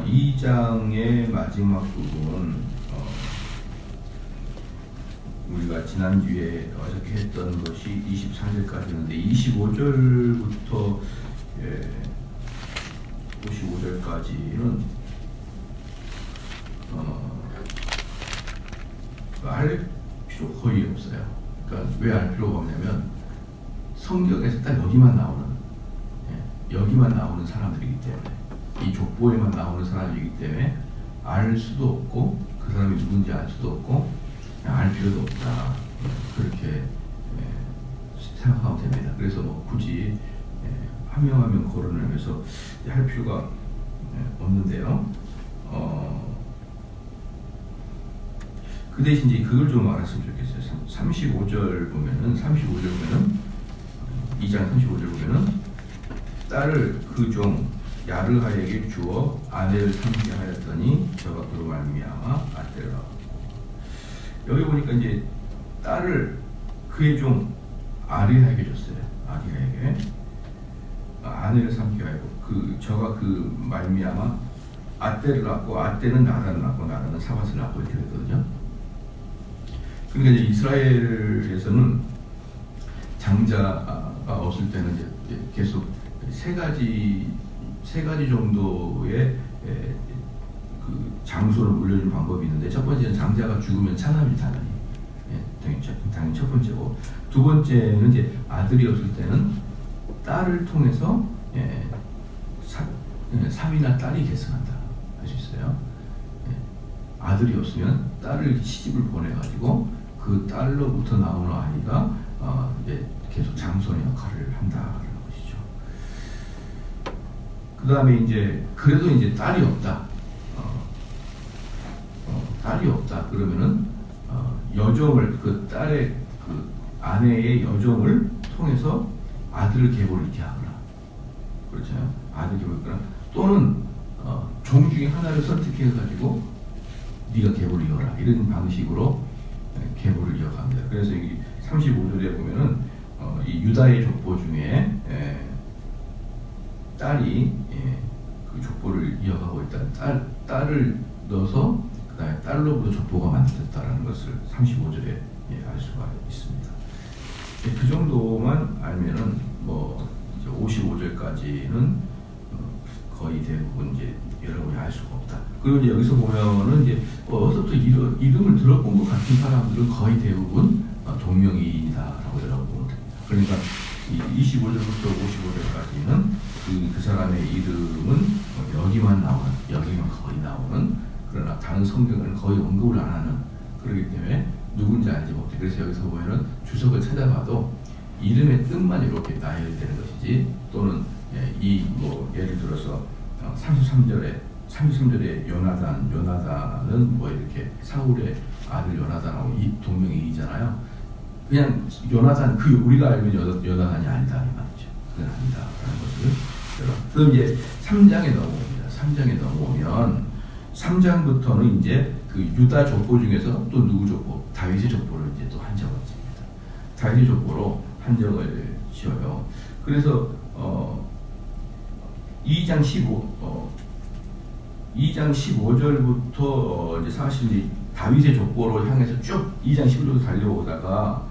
2장의 마지막 부분, 우리가 지난주에 어저께 했던 것이 24절까지였는데 25절부터 55절까지는 알 필요 거의 없어요. 그러니까 왜 알 필요가 없냐면 성경에서 딱 여기만 나오는 사람들이기 때문에, 이 족보에만 나오는 사람이기 때문에 알 수도 없고 그 사람이 누군지 알 수도 없고 알 필요도 없다, 그렇게 생각하면 됩니다. 그래서 뭐 굳이 한 명 한 명 거론하면서 할 필요가 없는데요. 그 대신 이제 그걸 좀 알았으면 좋겠어요. 35절 보면은 2장 35절 보면은 딸을 그 종 야르하에게 주어 아내를 삼게 하였더니 저가 그로 말미암아 아들을 낳았고, 여기 보니까 이제 딸을 그의 종 아리하에게 줬어요. 아리하에게 아내를 삼게 하였고, 저가 그 말미암아 아떼를 낳고, 아떼는 나단을 낳고 나단은 사밧을 낳고 이렇게 됐거든요. 그러니까 이제 이스라엘에서는 장자가 없을 때는 이제 계속 세 가지 정도의 그 장소를 물려주는 방법이 있는데, 첫 번째는 장자가 죽으면 차남이 당연히 첫 번째고, 두 번째는 이제 아들이 없을 때는 딸을 통해서 사위나 딸이 계승한다 할 수 있어요. 아들이 없으면 딸을 시집을 보내가지고 그 딸로부터 나오는 아이가 이제 계속 장손의 역할을 한다라는 것이죠. 그 다음에 이제 그래도 이제 딸이 없다. 딸이 없다 그러면은 여종을, 그 딸의 그 아내의 여종을 통해서 아들을 계보를 이렇게 하거나, 그렇죠? 아들 계보를 하거나, 또는 종 중에 하나를 선택해가지고 네가 계보를 이어라, 이런 방식으로 계보를 이어갑니다. 그래서 여기 35절에 보면은 이 유다의 족보 중에 딸이 그 족보를 이어가고 있다. 딸을 넣어서 그다음에 딸로부터 족보가 만들어졌다라는 것을 35절에 알 수가 있습니다. 그 정도만 알면은 뭐 이제 55절까지는 거의 대부분 이제 여러분이 알 수가 없다. 그리고 이제 여기서 보면은 이제 어디서부터 이름을 들어본 것 같은 사람들은 거의 대부분 동명이인이다라고 여러분 보면 됩니다. 그러니까 25절부터 55절까지는 그 사람의 이름은 여기만 거의 나오는, 그러나 다른 성경은 거의 언급을 안 하는, 그렇기 때문에 누군지 알지 못해. 그래서 여기서 보면은 주석을 찾아봐도 이름의 뜻만 이렇게 나열되는 것이지, 또는 뭐 예를 들어서 33절에 요나단은 뭐 이렇게 사울의 아들 요나단하고 이 동명이인이잖아요. 그냥 요나단, 우리가 알고 있는 요나단이 아니다 이 말이죠. 그건 아니다라는 것을. 그럼 이제 3장에 넘어옵니다. 3장에 넘어오면 3장부터는 이제 그 유다 족보 중에서 또 누구 족보? 다윗의 족보를 이제 또 한정을 지습니다. 다윗의 족보로 한정을 지어요. 그래서 2장 15절부터 이제 사실 다윗의 족보로 향해서 쭉 2장 15절로 달려오다가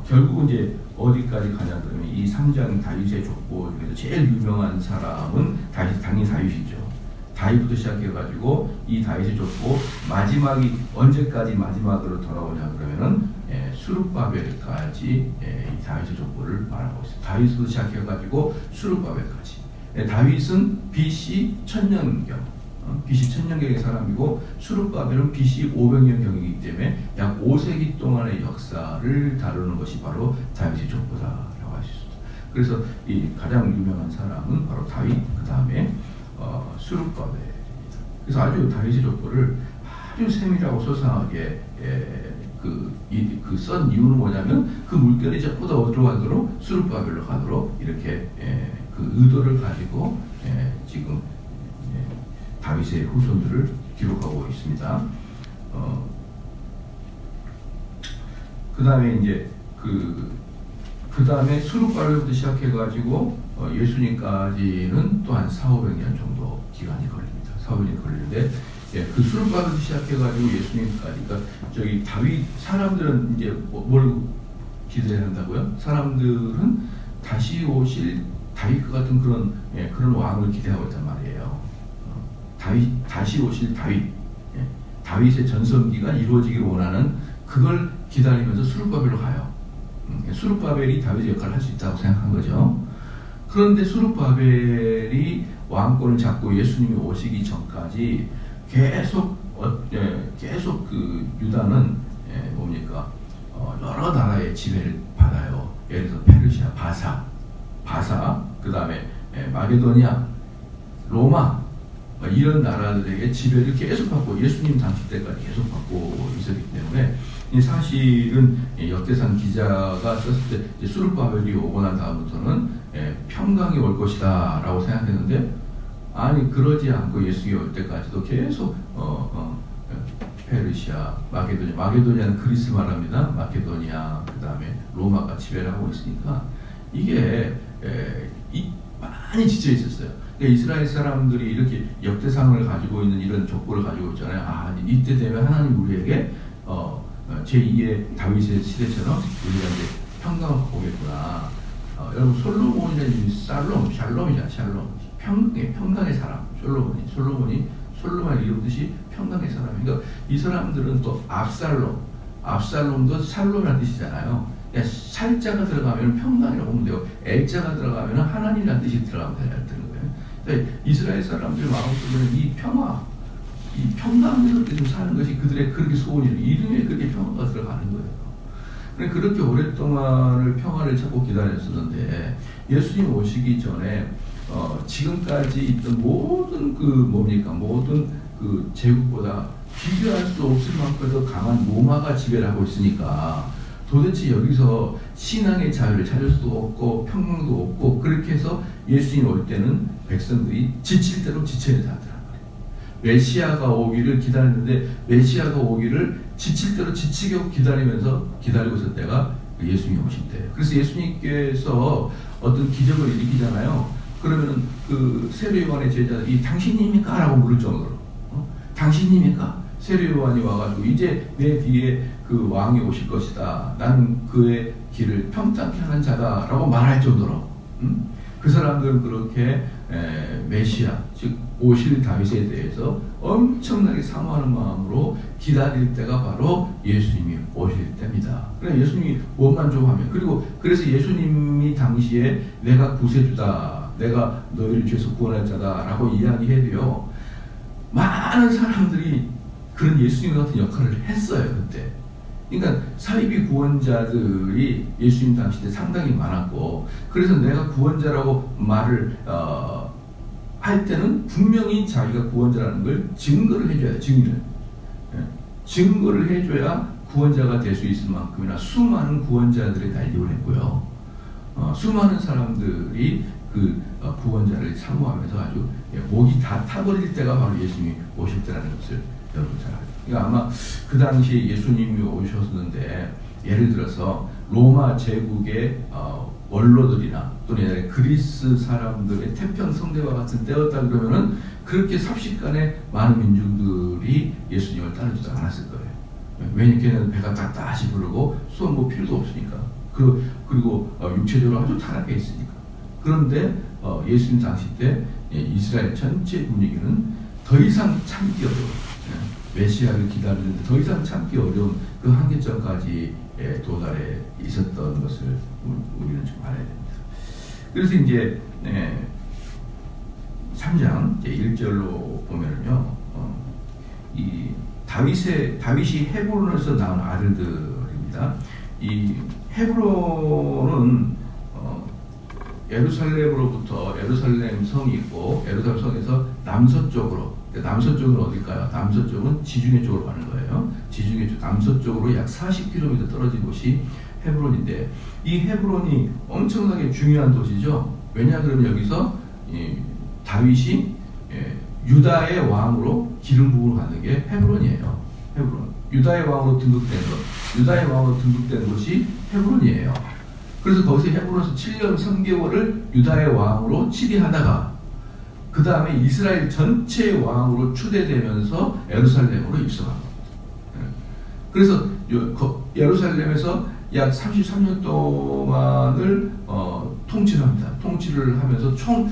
결국은 이제 어디까지 가냐 그러면 이 3장 다윗의 족보 중에서 제일 유명한 사람은 당연히 다윗이죠. 다윗부터 시작해가지고 이 다윗의 족보 마지막이 언제까지 마지막으로 돌아오냐 그러면은 수룹바벨까지 이 다윗의 족보를 말하고 있어요. 다윗부터 시작해가지고 수룹바벨까지. 다윗은 BC 1000년경, BC 1000년경의 사람이고, 수룹바벨은 BC 500년경이기 때문에 약 5세기 동안의 역사를 다루는 것이 바로 다윗의 족보다라고 할 수 있습니다. 그래서 이 가장 유명한 사람은 바로 다윗, 그 다음에 수룹바벨입니다. 그래서 아주 다윗의 족보를 아주 세밀하고 소상하게 쓴 이유는 뭐냐면 그 물결이 전부 다 어디로 가도록 수룹바벨로 가도록 이렇게 그 의도를 가지고 지금 다윗의 후손들을 기록하고 있습니다. 그 다음에 이제 그 다음에 수룹바벨부터 시작해가지고 예수님까지는 또 한 400~500년 정도 기간이 걸립니다. 400년 걸리는데 그 수르바벨 시작해가지고 예수님까지, 그러니까 저기 다윗 사람들은 이제 뭘 기대한다고요? 사람들은 다시 오실 다윗 같은 그런 왕을 기대하고 있단 말이에요. 다시 오실 다윗, 다윗의 전성기가 이루어지기를 원하는 그걸 기다리면서 수르바벨로 가요. 수르바벨이 다윗의 역할을 할 수 있다고 생각한 거죠. 그런데 수르바벨이 왕권을 잡고 예수님이 오시기 전까지 계속 그 유다는 뭡니까? 여러 나라의 지배를 받아요. 예를 들어서 페르시아, 바사, 그 다음에 마게도니아, 로마, 이런 나라들에게 지배를 계속 받고 예수님 당시 때까지 계속 받고 있었기 때문에 사실은 역대상 기자가 썼을 때 수르바벨이 오고 난 다음부터는 평강이 올 것이다 라고 생각했는데, 아니 그러지 않고 예수님이 올 때까지도 계속 페르시아, 마게도니아는 그리스 말합니다. 마게도니아, 그 다음에 로마가 지배를 하고 있으니까 이게 많이 지쳐 있었어요. 그러니까 이스라엘 사람들이 이렇게 역대상을 가지고 있는 이런 족보를 가지고 있잖아요. 아, 이때 되면 하나님 우리에게 제2의 다윗의 시대처럼 우리가 이제 평강을 보겠구나. 여러분 솔로몬이라는 샬롬이잖아. 평강의 사람. 솔로몬을 이루듯이 평강의 사람. 그러니까 이 사람들은 또 압살롬도 샬롬이라는 뜻이잖아요. 그러니까 샬자가 들어가면 평강이라고 보면 되고, 엘자가 들어가면 하나님이라는 뜻이 들어가면 되는 거예요. 그러니까 이스라엘 사람들 마음속에는 이 평강에서 좀 사는 것이 그들의 그렇게 소원이에요. 이름에 그렇게 평화가 들어가는 거예요. 그렇게 오랫동안을 평화를 찾고 기다렸었는데, 예수님 오시기 전에 지금까지 있던 모든 모든 그 제국보다 비교할 수 없을 만큼 더 강한 로마가 지배를 하고 있으니까 도대체 여기서 신앙의 자유를 찾을 수도 없고 평강도 없고, 그렇게 해서 예수님 올 때는 백성들이 지칠 대로 지쳐야 하더란 말이에요. 메시아가 오기를 기다렸는데 메시아가 오기를 지칠 대로 지치게 기다리고 있을 때가 예수님이 오실 때예요. 그래서 예수님께서 어떤 기적을 일으키잖아요. 그러면은 그 세례요한의 제자들이 당신입니까? 라고 물을 정도로 당신입니까? 세례요한이 와가지고 이제 내 뒤에 그 왕이 오실 것이다. 나는 그의 길을 평탄케 하는 자다라고 말할 정도로 그 사람들은 그렇게 메시아, 즉 오실 다윗에 대해서 엄청나게 사모하는 마음으로 기다릴 때가 바로 예수님이 오실 때입니다. 그래 예수님이 무엇만 좋아하면, 그래서 예수님이 당시에 내가 구세주다, 내가 너희를 죄에서 구원할 자다라고 이야기해도요, 많은 사람들이 그런 예수님 같은 역할을 했어요 그때. 그러니까 사이비 구원자들이 예수님 당시 때 상당히 많았고, 그래서 내가 구원자라고 말을 할 때는 분명히 자기가 구원자라는 걸 증거를 해줘야 돼요. 증거를 해줘야 구원자가 될 수 있을 만큼이나 수많은 구원자들이 달려을 했고요. 수많은 사람들이 그 구원자를 사모하면서 아주 목이 다 타버릴 때가 바로 예수님이 오실 때라는 것을 여러분 잘 알죠. 그러니까 아마 그 당시에 예수님이 오셨는데, 예를 들어서 로마 제국의 원로들이나 또는 옛날에 그리스 사람들의 태평성대와 같은 때였다 그러면은 그렇게 삽시간에 많은 민중들이 예수님을 따르지도 않았을 거예요. 왜냐면 걔는 배가 따뜻하시 부르고 수원 필요도 없으니까. 그리고 육체적으로 아주 타락해 있으니까. 그런데 예수님 당시 때 이스라엘 전체 분위기는 더 이상 참기 어려운, 메시아를 기다리는데 더 이상 참기 어려운 그 한계점까지 도달해 있었던 것을 우리는 좀 알아야 됩니다. 그래서 이제 3장 1절로 보면은요, 이 다윗이 헤브론에서 낳은 아들들입니다. 이 헤브론은 예루살렘으로부터 예루살렘 성이 있고, 예루살렘 성에서 남서쪽으로 어딜까요? 남서쪽은 지중해 쪽으로 가는 거예요. 지중해 쪽 남서쪽으로 약 40km 떨어진 곳이 헤브론인데, 이 헤브론이 엄청나게 중요한 도시죠. 왜냐 그러면 여기서 다윗이 유다의 왕으로 기름 부음을 받는 게 헤브론이에요. 유다의 왕으로 등극된 곳이 헤브론이에요. 그래서 거기서 헤브론에서 7년 3개월을 유다의 왕으로 치리하다가 그 다음에 이스라엘 전체의 왕으로 추대되면서 예루살렘으로 입성합니다. 그래서 예루살렘에서 약 33년 동안을 통치를 합니다. 통치를 하면서 총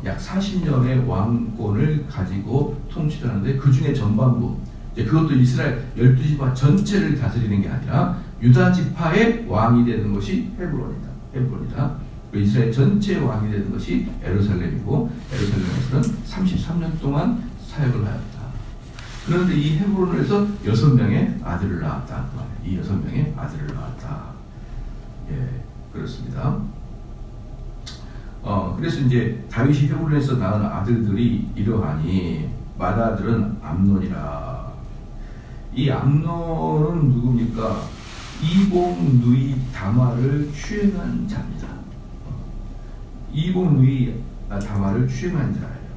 약 40년의 왕권을 가지고 통치를 하는데 그 중에 전반부, 그것도 이스라엘 12지파 전체를 다스리는 게 아니라 유다 지파의 왕이 되는 것이 헤브론이다. 이스라엘 전체의 왕이 되는 것이 예루살렘이고 예루살렘에서는 33년 동안 사역을 하였다. 그런데 이 헤브론에서 6명의 아들을 낳았다. 이 6명의 아들을 낳았다. 예, 그렇습니다. 그래서 이제 다윗이 헤브론에서 낳은 아들들이 이러하니 맏아들은 암논이라. 이 암논은 누굽니까? 이복 누이 다말을 추행한 자입니다. 이복 누이 다말을 추행한 자예요.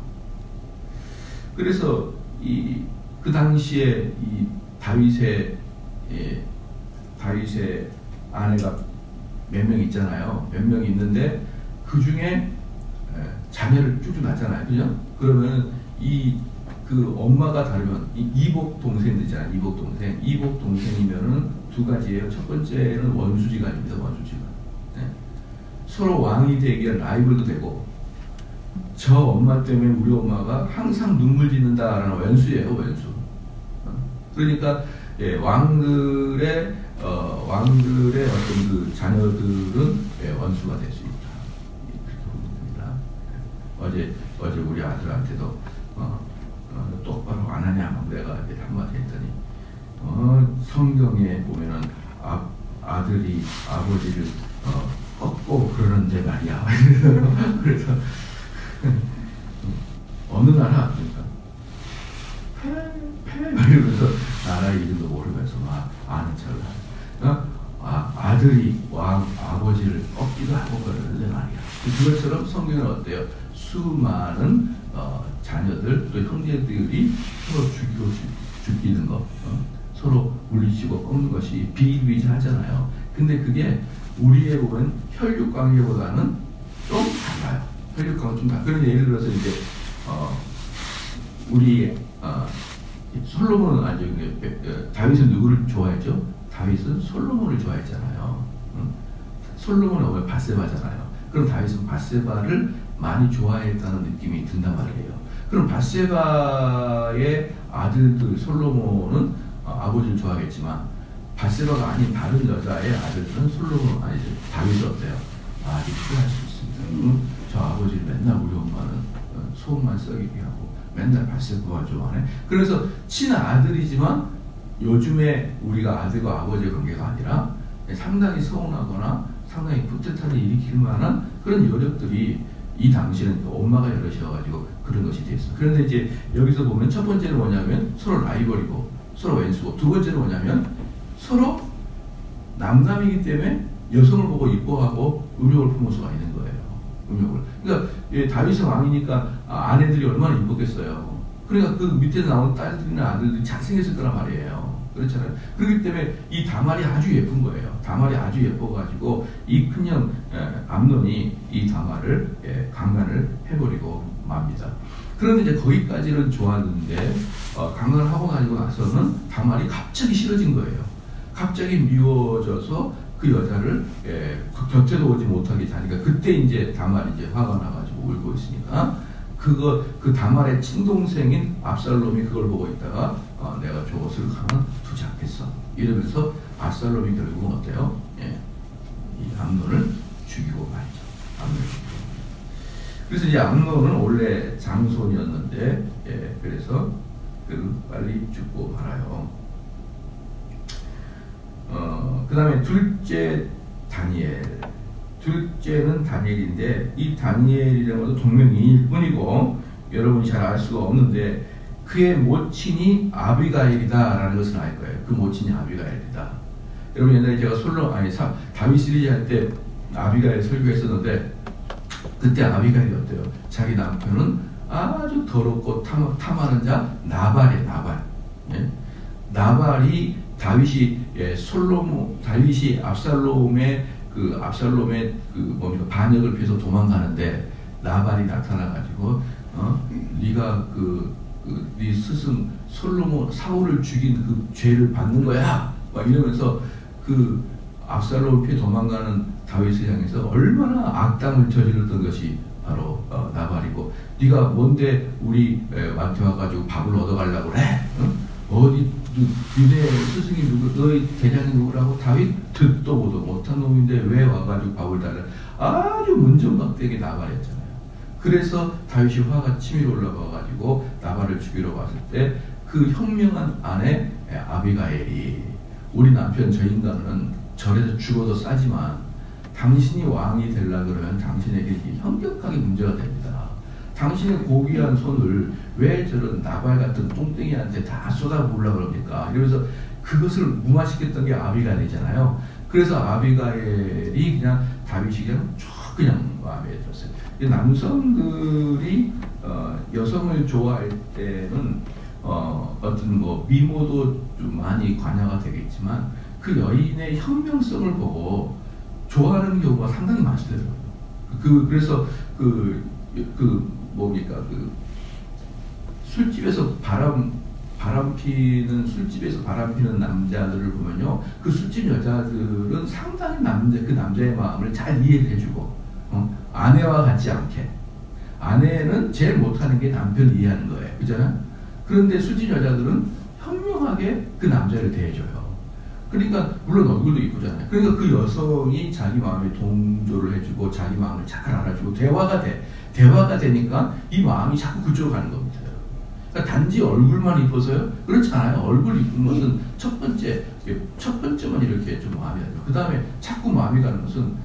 그래서 그 당시에 이 다윗의 아내가 몇 명 있잖아요. 몇 명 있는데 그 중에 자녀를 쭉쭉 낳잖아요. 그죠? 그러면 그 엄마가 다르면 이복 동생들이잖아요. 이복 동생이면은 두 가지예요. 첫 번째는 원수지간입니다. 원수지간. 네. 서로 왕이 되기 위한 라이벌도 되고, 저 엄마 때문에 우리 엄마가 항상 눈물 짓는다라는 왼수예요. 왼수. 그러니까 왕들의 어떤 그 자녀들은 원수가 될 수 있다. 그렇게 봅니다. 어제 우리 아들한테도 똑바로 안 하냐 내가 이렇게 한마디 했더니 성경에 보면은 아들이 아버지를 꺾고 그러는데 말이야. 그래서 어느 나라 그러니까 이러면서 나라 이름도 모르면서 막 아는 척을 아들이 아버지를 꺾기도 하고 그러는데 말이야. 그것처럼 성경은 어때요? 수많은 자녀들 또 형제들이 서로 죽이는 것, 서로 물리치고 꺾는 것이 비일비재하잖아요. 근데 그게 우리의 보면 혈육 관계보다는 좀 달라요. 혈육 관계 좀 달라요. 그런데 예를 들어서 이제 우리 솔로몬은 아니죠. 다윗은 누구를 좋아했죠? 다윗은 솔로몬을 좋아했잖아요. 솔로몬은 왜 바세바잖아요. 그럼 다윗은 바세바를 많이 좋아했다는 느낌이 든단 말이에요. 그럼 바세바의 아들들 솔로몬은 아버지를 좋아하겠지만 바세바가 아닌 다른 여자의 아들들은 솔로몬 아니죠. 다윗은 어때요? 아주 싫어할 수 있습니다. 저 아버지를 맨날 우리 엄마는 소금만 썩이게 하고 맨날 바세바가 좋아하네. 그래서 친아들이지만 요즘에 우리가 아들과 아버지의 관계가 아니라 상당히 서운하거나 상당히 뿌듯함을 일으킬 만한 그런 여력들이 이 당시에는 엄마가 여럿이어가지고 그런 것이 됐어요. 그런데 이제 여기서 보면 첫 번째는 뭐냐면 서로 라이벌이고 서로 왼수고, 두 번째는 뭐냐면 서로 남남이기 때문에 여성을 보고 이뻐하고 음욕을 품을 수가 있는 거예요. 음욕을. 그러니까 다윗은 왕이니까 아내들이 얼마나 이뻤겠어요. 그러니까 그 밑에 나온 딸들이나 아들들이 잘생겼을 거란 말이에요. 그렇잖아요. 그렇기 때문에 이 다말이 아주 예쁜 거예요. 다말이 아주 예뻐가지고 이 큰형 암논이 이 다말을 강간을 해버리고 맙니다. 그런데 이제 거기까지는 좋았는데 강간을 하고 나서는 다말이 갑자기 싫어진 거예요. 갑자기 미워져서 그 여자를 그 곁에도 오지 못하게 하니까 그때 이제 다말이 이제 화가 나가지고 울고 있으니까 그 다말의 친동생인 압살롬이 그걸 보고 있다가 내가 저것을 가만 두지 않겠어 이러면서 압살롬이 결국은 어때요? 이 암논을 죽이고 말이죠. 암논을 죽이고. 그래서 이 암논은 원래 장손이었는데 그래서 빨리 죽고 말아요. 그 다음에 둘째 다니엘. 둘째는 다니엘인데 이 다니엘이라는 것도 동명이인일 뿐이고 여러분이 잘 알 수가 없는데 그의 모친이 아비가일이다라는 것은 알 거예요. 그 모친이 아비가일이다. 여러분 옛날에 제가 다윗 시리즈 할 때 아비가일 설교했었는데 그때 아비가일이 어때요? 자기 남편은 아주 더럽고 탐하는 자 나발이에요. 나발. 예? 나발이 다윗이 다윗이 압살롬의 그 뭡니까 반역을 피해서 도망가는데 나발이 나타나가지고 네가 네 스승 사울을 죽인 그 죄를 받는 거야 막 이러면서 그 압살롬을 피해 도망가는 다윗을 향해서 얼마나 악담을 저질렀던 것이 바로 나발이고, 네가 뭔데 우리 한테 와가지고 밥을 얻어가려고 그래? 어디 유대 스승이 누구, 너희 대장이 누구라고? 다윗 듣도 보도 못한 놈인데 왜 와가지고 밥을 달라? 아주 문정박대게 나발했잖아요. 그래서 다윗이 화가 치밀어 올라가가지고 나발을 죽이러 왔을 때 그 현명한 아내 아비가일이, 우리 남편 저 인간은 절에서 죽어도 싸지만 당신이 왕이 되려 그러면 당신에게 현격하게 문제가 됩니다. 당신의 고귀한 손을 왜 저런 나발 같은 똥땡이한테 다 쏟아부으려고 그럽니까? 이러면서 그것을 무마시켰던 게 아비가일이잖아요. 그래서 아비가일이 그냥 다윗이 그냥 마음에 들었어요. 남성들이 여성을 좋아할 때는 어떤 미모도 좀 많이 관여가 되겠지만 그 여인의 현명성을 보고 좋아하는 경우가 상당히 많더라고요. 그래서 술집에서 바람 피는 남자들을 보면요, 그 술집 여자들은 상당히 그 남자의 마음을 잘 이해를 해주고, 아내와 같지 않게. 아내는 제일 못하는 게 남편을 이해하는 거예요. 그잖아요? 그런데 술집 여자들은 현명하게 그 남자를 대해줘요. 그러니까 물론 얼굴도 이쁘잖아요. 그러니까 그 여성이 자기 마음에 동조를 해주고 자기 마음을 잘 알아주고 대화가 되니까 이 마음이 자꾸 그쪽으로 가는 겁니다. 그러니까 단지 얼굴만 이뻐서요? 그렇지 않아요. 얼굴 이쁜 것은 첫 번째만 이렇게 좀 마음이 가요. 그 다음에 자꾸 마음이 가는 것은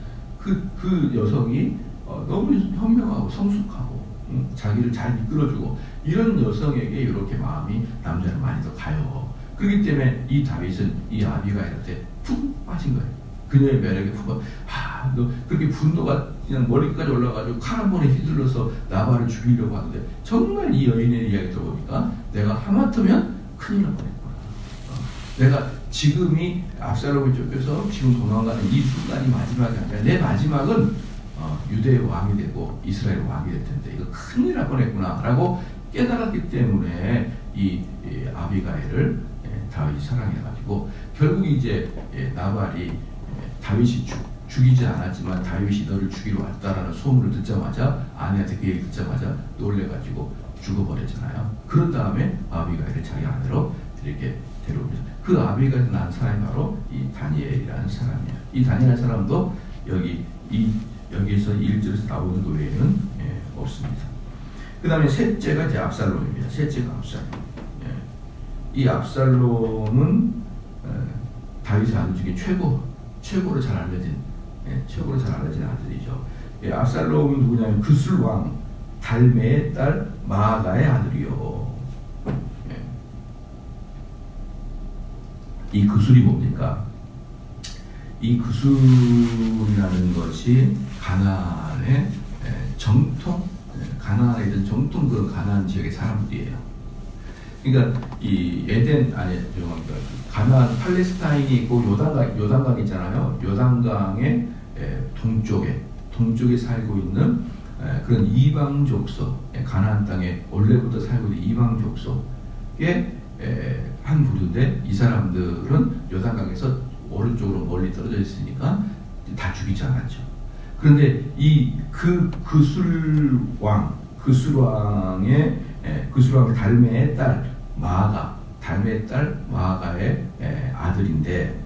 그 여성이 너무 현명하고 성숙하고 자기를 잘 이끌어주고 이런 여성에게 이렇게 마음이 남자는 많이 더 가요. 그렇기 때문에 이 다윗은 이 아비가일한테 푹 빠진 거예요. 그녀의 매력에 푹 너 그렇게 분노가 그냥 머리까지 올라가지고 칼 한 번에 휘둘러서 나발을 죽이려고 하는데 정말 이 여인의 이야기 들어보니까 내가 하마터면 큰일 날 뻔했구나. 내가 지금이 압살롬을 쫓겨서 지금 도망가는 이 순간이 마지막이 아니라 내 마지막은 유대의 왕이 되고 이스라엘 왕이 될 텐데 이거 큰일 날 뻔했구나 라고 깨달았기 때문에 이 아비가일을 다윗이 사랑해가지고 결국 이제 나발이 다윗이 죽이지 않았지만 다윗이 너를 죽이러 왔다라는 소문을 듣자마자, 아내한테 그 얘기 듣자마자 놀래가지고 죽어버렸잖아요. 그런 다음에 아비가일을 자기 아내로 이렇게 데려옵니다. 그 아비가일에서 난 사람이 바로 이 다니엘이라는 사람이에요. 이 다니엘이라는 사람도 여기에서 1절에서 나오는 것 외에는 없습니다. 그 다음에 셋째가 이제 압살롬입니다. 셋째가 압살롬. 이 압살롬은 다윗의 아들 중에 최고로 잘 알려진 아들이죠. 압살롬은 누구냐면 그술 왕 달메의 딸 마아가의 아들이요. 이 그술이 뭡니까? 이 그술이라는 것이 가나안의 가나안에 있던 정통 그 가나안 지역의 사람들이에요. 그러니까 이 가나안 팔레스타인이 있고 요단강 있잖아요. 요단강의 동쪽에 살고 있는 그런 이방 족속, 가나안 땅에 원래부터 살고 있는 이방 족속의 한 부류인데, 이 사람들은 요단강에서 오른쪽으로 멀리 떨어져 있으니까 다 죽이지 않았죠. 그런데 그술왕 달메의 딸 마아가의 아들인데,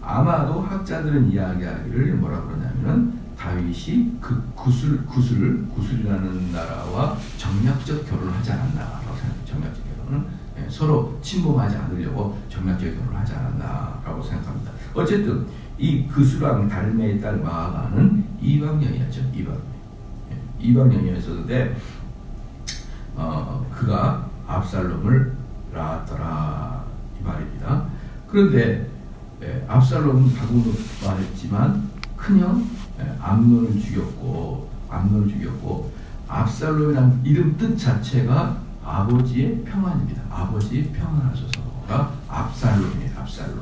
아마도 학자들은 이야기하기를 뭐라 그러냐면은 다윗이 구술이라는 나라와 정략적 결혼을 하지 않았나라고 생각해요. 정략적 결혼은 서로 침범하지 않으려고 정략적 결혼을 하지 않았나라고 생각합니다. 어쨌든 이 그술왕 달메의 딸 마아가는 이방년이었죠. 이방년이었었는데 그가 압살롬을 낳았더라 이 말입니다. 그런데 압살롬은 방금도 말했지만 큰형 암논을 죽였고 압살롬이라는 이름 뜻 자체가 아버지의 평안입니다. 아버지 평안하소서가 압살롬이에요. 압살롬.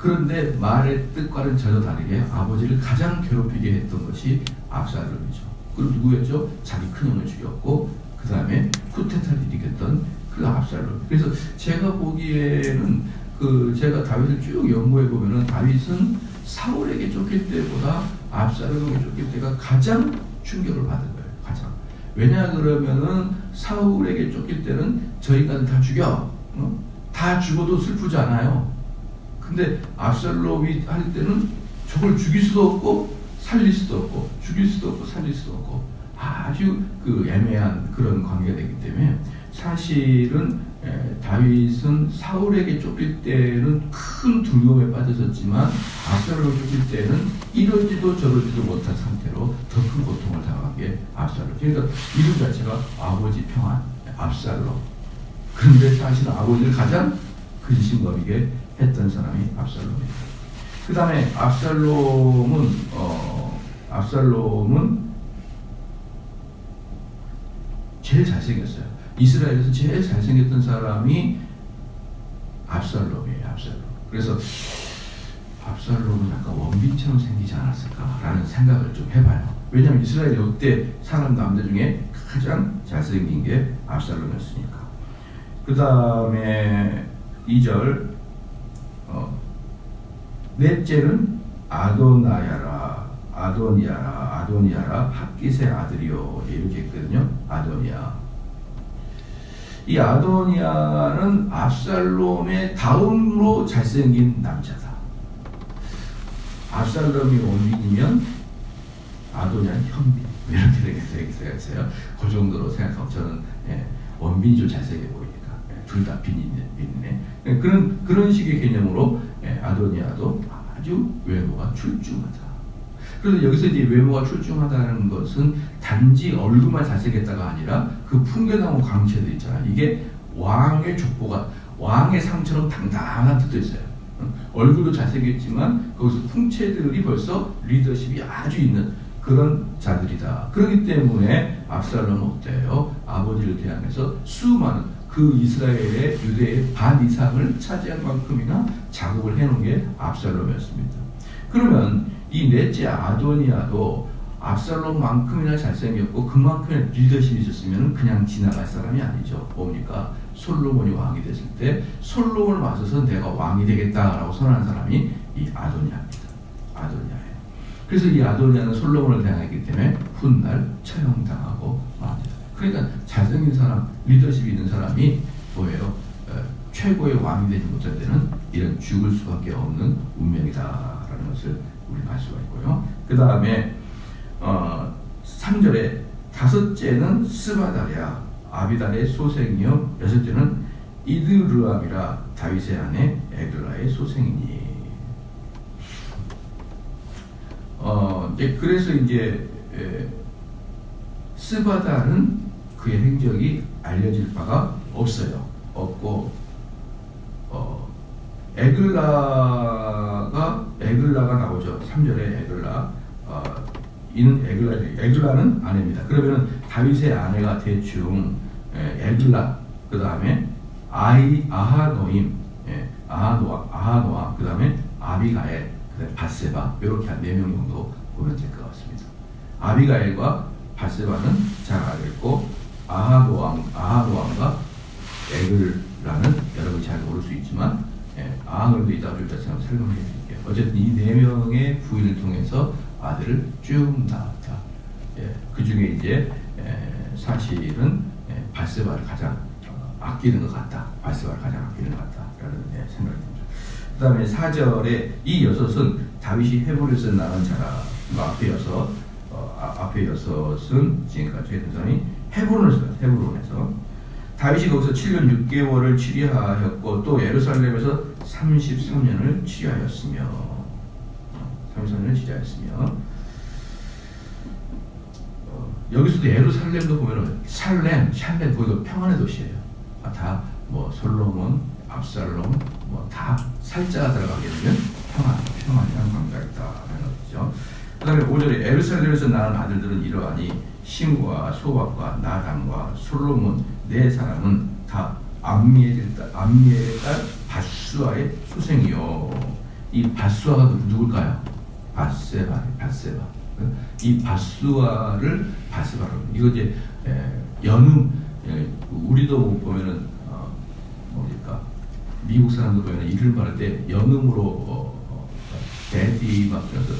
그런데 말의 뜻과는 전혀 다르게 아버지를 가장 괴롭히게 했던 것이 압살롬이죠. 그리고 누구였죠? 자기 큰형을 죽였고 그 다음에 쿠데타를 일으켰던 그 압살롬. 그래서 제가 보기에는 제가 다윗을 쭉 연구해 보면은 다윗은 사울에게 쫓길 때보다 압살롬에게 쫓길 때가 가장 충격을 받은 거예요. 가장. 왜냐 그러면은 사울에게 쫓길 때는 저 인간을 다 죽여. 다 죽어도 슬프지 않아요. 근데 압살롬이 할 때는 저걸 죽일 수도 없고 살릴 수도 없고 죽일 수도 없고 살릴 수도 없고 아주 애매한 그런 관계가 되기 때문에 사실은 다윗은 사울에게 쫓길 때는 큰 두려움에 빠졌었지만 압살롬을 쫓길 때는 이러지도 저러지도 못한 상태로 더 큰 고통을 당한 게 압살롬. 그러니까 이름 자체가 아버지 평안, 압살롬. 그런데 사실은 아버지를 가장 근심거리게 했던 사람이 압살롬입니다. 그 다음에 압살롬은 제일 잘생겼어요. 이스라엘에서 제일 잘생겼던 사람이 압살롬이에요. 압살롬. 그래서 압살롬은 약간 원빈처럼 생기지 않았을까라는 생각을 좀 해봐요. 왜냐하면 이스라엘 역대 사람 남자 중에 가장 잘생긴 게 압살롬이었으니까. 그 다음에 2절 넷째는 아도니아라 핫깃의 아들이요 이렇게 했거든요. 아도니아. 이 아도니아는 압살롬의 다음으로 잘생긴 남자다. 압살롬이 원빈이면 아도니아는 현빈 이렇게 생각했어요. 그 정도로 생각하면 저는 원빈이 좀 잘생겨 보이니까 둘 다 빈이네. 그런 식의 개념으로 아도니아도 아주 외모가 출중하다. 그래서 여기서 이제 외모가 출중하다는 것은 단지 얼굴만 잘생겼다가 아니라 그 풍겨나온 광채들 있잖아요. 이게 왕의 족보가 왕의 상처럼 당당한 뜻도 있어요. 얼굴도 잘생겼지만 거기서 풍채들이 벌써 리더십이 아주 있는 그런 자들이다. 그렇기 때문에 압살롬은 어때요? 아버지를 대항해서 수많은 그 이스라엘의 유대의 반 이상을 차지할 만큼이나 작업을 해놓은 게 압살롬이었습니다. 그러면 이 넷째 아도니아도 압살롬만큼이나 잘생겼고 그만큼의 리더십이 있었으면 그냥 지나갈 사람이 아니죠. 뭡니까? 솔로몬이 왕이 됐을 때 솔로몬을 맞서서 내가 왕이 되겠다라고 선언한 사람이 이 아도니아입니다. 아도니아예요. 그래서 이 아도니아는 솔로몬을 대항했기 때문에 훗날 처형당하고 맙니다. 그러니까 잘생긴 사람, 리더십이 있는 사람이 뭐예요? 최고의 왕이 되지 못할 때는 이런 죽을 수밖에 없는 운명이다라는 것을 우리는 알 수가 있고요. 그 다음에 3절에 다섯째는 스바다랴 아비달의 소생이요 여섯째는 이드르암이라 다윗의 아내 에글라의 소생이니. 그래서 이제 스바다는 그의 행적이 알려질 바가 없어요. 없고 에글라가 나오죠. 3절에 에글라. 이는 에글라는 아내입니다. 그러면은 다윗의 아내가 대충 에글라, 그 다음에 아하노임, 아하노아, 그 다음에 아비가엘, 그 다음에 바세바 이렇게 한 4명 정도 보면 될 것 같습니다. 아비가엘과 바세바는 잘 알겠고 아하노암과 에글라는 여러분이 잘 모를 수 있지만 아하노도 이따가 좀 설명해 드릴게요. 어쨌든 이 4명의 부인을 통해서 아들을 쭉 낳았다. 그 중에 이제 사실은 바세바를 가장 아끼는 것 같다. 바세바를 가장 아끼는 것 같다라는 생각이 듭니다. 그 다음에 4절에 이 여섯은 다윗이 헤브론에서 낳은 자라. 앞에 여섯은 지금까지 했던 사람이 헤브론에서 다윗이 거기서 7년 6개월을 치리하였고 또 예루살렘에서 33년을 치리하였으며 여기서도 예루살렘도 보면은 샬렘 거기도 평안의 도시예요. 다 뭐 솔로몬, 압살롬 뭐 다 살자가 들어가게 되면 평안이라는 관계가 있다는 것이죠. 그 다음에 5절에 예루살렘에서 낳은 아들들은 이러하니 심과 소박과 나단과 솔로몬 4사람은 다 암미엘의 딸 바수아의 소생이요. 이 이 밧수아가 누굴까요? 밧세바. 이 밧수아를 밧세바로. 이거 이제 연음, 우리도 보면은 뭡니까? 미국 사람들 보면 이름 말할 때 연음으로 데디 막 그래서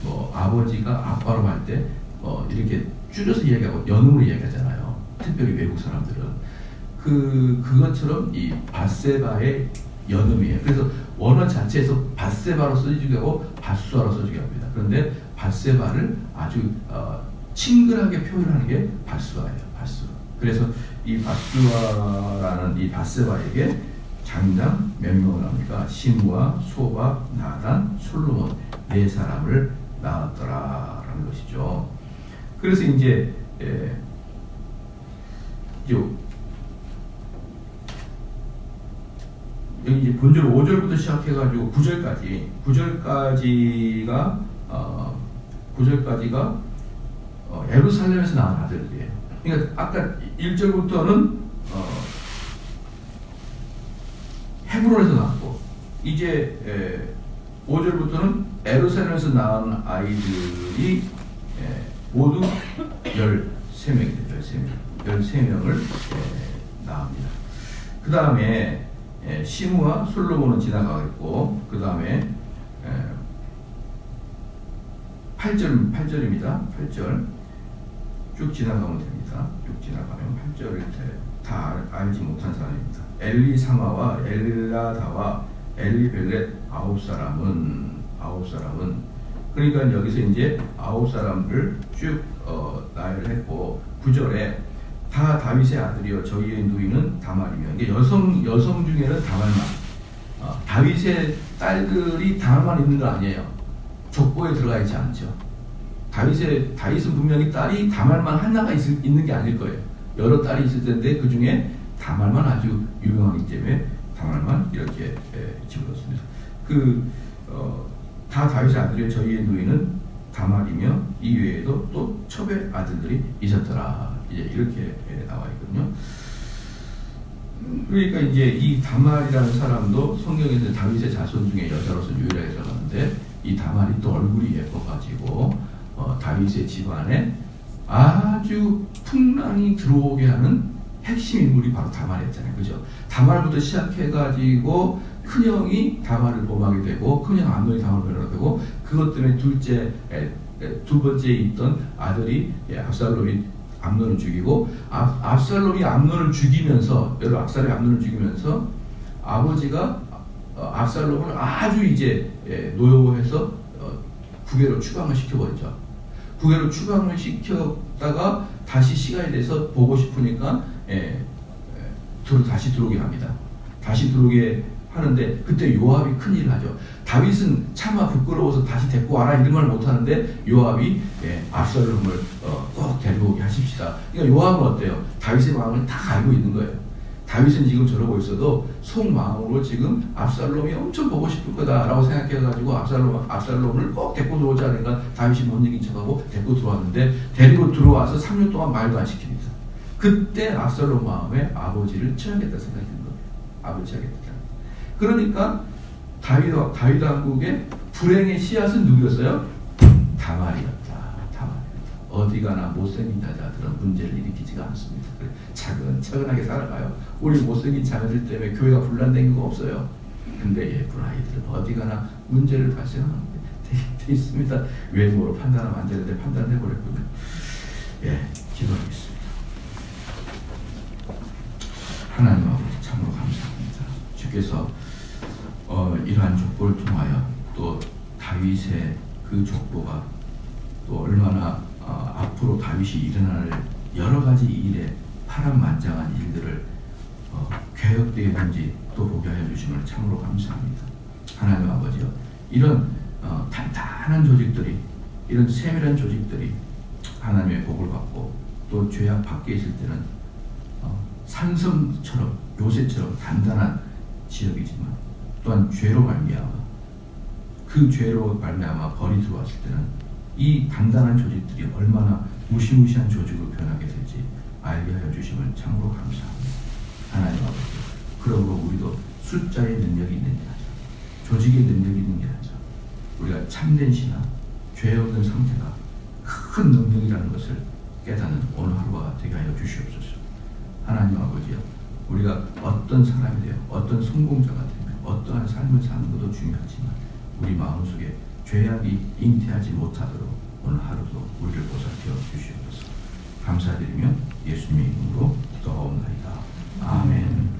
뭐 아버지가 아빠로 할 때 이렇게 줄여서 이야기하고 연음으로 이야기하잖아요. 특별히 외국 사람들은 그것처럼 이 밧세바의 연음이에요. 그래서 원어 자체에서 밧세바로 써지기도 하고 밧수아로 써지기도 합니다. 그런데 밧세바를 아주 친근하게 표현하는 게 밧수아예요. 밧수아. 그래서 이 밧수아라는 이 밧세바에게 장남 몇 명을 합니까? 시므아, 소바, 나단, 솔로몬 네 사람을 낳았더라라는 것이죠. 그래서 이제 여기 이제 본절 5절부터 시작해가지고 9절까지가 예루살렘에서 낳은 아들들이에요. 그러니까 아까 1절부터는 헤브론에서 낳았고 이제 5절부터는 예루살렘에서 낳은 아이들이 모두 13명입니다. 13명을 낳습니다. 그 다음에 시므아, 솔로몬은 지나가겠고 그 다음에 8절입니다. 8절 쭉 지나가면 됩니다. 쭉 지나가면 8절을 다 알지 못한 사람입니다. 엘리사마와 엘라다와 엘리벨렛 아홉 사람은 그러니까 여기서 이제 아홉 사람을 쭉 나열을 했고 9절에 다 다윗의 아들이요 저희의 누이는 다말이며 이게 여성 중에는 다말만 다윗의 딸들이 다말만 있는 거 아니에요. 족보에 들어가 있지 않죠. 다윗은 분명히 딸이 다말만 하나가 있는 게 아닐 거예요. 여러 딸이 있을 텐데 그 중에 다말만 아주 유명하기 때문에 다말만 이렇게 집어넣습니다. 다 다윗의 아들이요 저희의 누이는 다말이며 이 외에도 또 첩의 아들들이 있었더라. 이제 이렇게 나와 있거든요. 그러니까 이제 이 다말이라는 사람도 성경에서 다윗의 자손 중에 여자로서 유일하게 들어가는데 이 다말이 또 얼굴이 예뻐가지고 다윗의 집안에 아주 풍랑이 들어오게 하는 핵심 인물이 바로 다말이었잖아요. 그죠? 다말부터 시작해가지고 큰형이 다말을 범하게 되고 큰형 암논이 다말을 범하게 되고 그것 때문에 두 번째 있던 아들이 압살롬이 암논을 죽이고 압살롬이 암논을 죽이면서 아버지가 압살롬을 아주 이제 노여워해서 국외로 추방을 시켜버리죠. 국외로 추방을 시켰다가 다시 시간이 돼서 보고 싶으니까 다시 들어오게 합니다. 다시 들어오게 하는데 그때 요압이 큰일을 하죠. 다윗은 차마 부끄러워서 다시 데리고 와라 이런 말 못하는데 요압이 압살롬을 꼭 데려오게 하십시다. 그러니까 요압은 어때요? 다윗의 마음을 다 알고 있는 거예요. 다윗은 지금 저러고 있어도 속마음으로 지금 압살롬이 엄청 보고 싶을 거다라고 생각해가지고 압살롬을 꼭 데리고 들어오지 않으니까 다윗이 못 이긴 척하고 데리고 들어왔는데 데리고 들어와서 3년 동안 말도 안 시킵니다. 그때 압살롬 마음에 아버지를 쳐야겠다 생각이 든 거예요. 아버지 쳐야겠다. 그러니까 다윗 왕국의 불행의 씨앗은 누구였어요? 다말이었다. 어디 가나 못생긴 자들은 문제를 일으키지가 않습니다. 차근차근하게 살아가요. 우리 못생긴 자녀들 때문에 교회가 분란된 거 없어요. 근데 예쁜 아이들은 어디 가나 문제를 발생하는 돼 있습니다. 외모로 판단하면 안 되는데 판단을 해버렸군요. 기도하겠습니다. 하나님 아버지 참으로 감사합니다. 주께서 이러한 족보를 통하여 또 다윗의 그 족보가 또 얼마나 앞으로 다윗이 일어날 여러 가지 일에 파란만장한 일들을 개혁되었는지 또 보게 하여 주심을 참으로 감사합니다. 하나님 아버지요, 이런 단단한 조직들이, 이런 세밀한 조직들이 하나님의 복을 받고 또 죄악 밖에 있을 때는 산성처럼 요새처럼 단단한 지역이지만 또한 죄로 말미암아 벌이 들어왔을 때는 이 단단한 조직들이 얼마나 무시무시한 조직으로 변하게 될지 알게 하여 주심을 참으로 감사합니다. 하나님 아버지, 그러므로 우리도 숫자의 능력이 있는 자, 조직의 능력이 있는 게 아니라 우리가 참된 신앙, 죄 없는 상태가 큰 능력이라는 것을 깨닫는 오늘 하루가 되게 하여 주시옵소서. 하나님 아버지여, 우리가 어떤 사람이 되어 어떤 성공자가 되며 어떠한 삶을 사는 것도 중요하지만 우리 마음속에 죄악이 잉태하지 못하도록 오늘 하루도 우리를 보살펴 주시옵소서. 감사드리며 예수님의 이름으로 기도하옵나이다. 아멘.